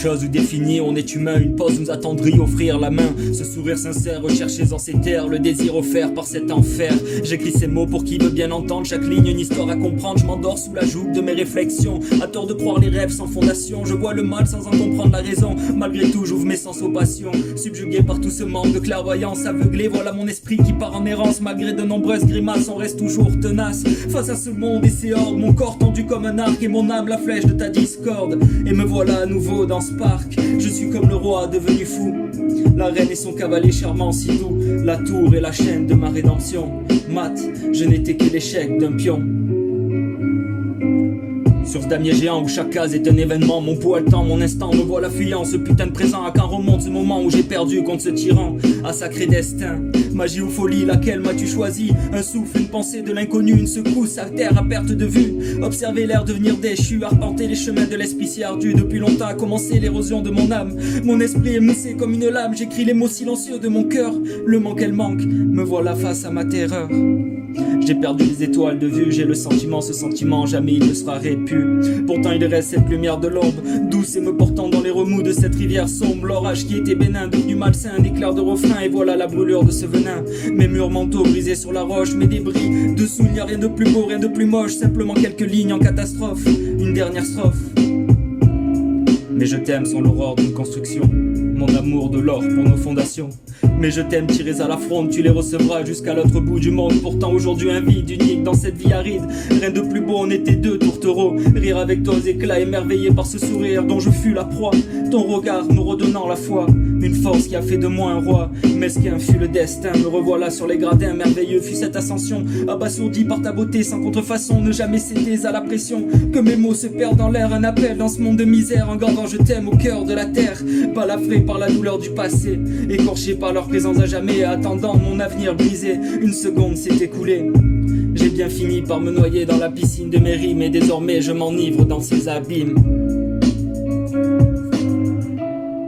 chose ou définie, on est humain, une pause nous attendrit, offrir la main. Ce sourire sincère recherché en ces terres, le désir offert par cet enfer. J'écris ces mots pour qui veut bien entendre, chaque ligne une histoire à comprendre. Je m'endors sous la joug de mes réflexions, à tort de croire les rêves sans fondation. Je vois le mal sans en comprendre la raison, malgré tout j'ouvre mes sens aux passions. Subjugué par tout ce manque de clairvoyance, aveuglé, voilà mon esprit qui part en errance. Malgré de nombreuses grimaces, on reste toujours tenace face à ce monde et ses hordes. Mon corps tendu comme un arc et mon âme la flèche de ta discorde. Et me voilà à nouveau dans ce parc, je suis comme le roi devenu fou, la reine et son cavalier charmant si doux, la tour et la chaîne de ma rédemption. Mat, je n'étais que l'échec d'un pion. Sur ce damier géant où chaque case est un événement, mon pouls a le temps, mon instant, me voilà fuyant. Ce putain de présent, à quand remonte ce moment où j'ai perdu contre ce tyran à sacré destin. Magie ou folie, laquelle m'as-tu choisi? Un souffle, une pensée de l'inconnu, une secousse à terre à perte de vue. Observer l'air devenir déchu, arpenter les chemins de l'esprit si ardu. Depuis longtemps a commencé l'érosion de mon âme. Mon esprit est moussé comme une lame, j'écris les mots silencieux de mon cœur. Le manque, elle manque, me voilà face à ma terreur. J'ai perdu les étoiles de vue, j'ai le sentiment, ce sentiment jamais il ne sera répu. Pourtant il reste cette lumière de l'aube, douce et me portant dans les remous de cette rivière sombre. L'orage qui était bénin, devenu malsain, un éclair de refrain, et voilà la brûlure de ce venin. Mes murs mentaux brisés sur la roche, mes débris, dessous il n'y a rien de plus beau, rien de plus moche, simplement quelques lignes en catastrophe, une dernière strophe. Mais je t'aime sans l'aurore d'une construction, mon amour de l'or pour nos fondations. Mais je t'aime tirés à la fronde, tu les recevras jusqu'à l'autre bout du monde. Pourtant aujourd'hui un vide unique dans cette vie aride. Rien de plus beau, on était deux tourtereaux. Rire avec toi aux éclats, émerveillé par ce sourire dont je fus la proie. Ton regard me redonnant la foi, une force qui a fait de moi un roi. Mesquin fut le destin, me revoilà sur les gradins. Merveilleux fut cette ascension, abasourdi par ta beauté sans contrefaçon. Ne jamais céder à la pression, que mes mots se perdent dans l'air. Un appel dans ce monde de misère, engordant je t'aime au cœur de la terre. Balafré par la douleur du passé, écorché par leur présence à jamais, attendant mon avenir brisé. Une seconde s'est écoulée, j'ai bien fini par me noyer dans la piscine de mes rimes. Et désormais je m'enivre dans ces abîmes.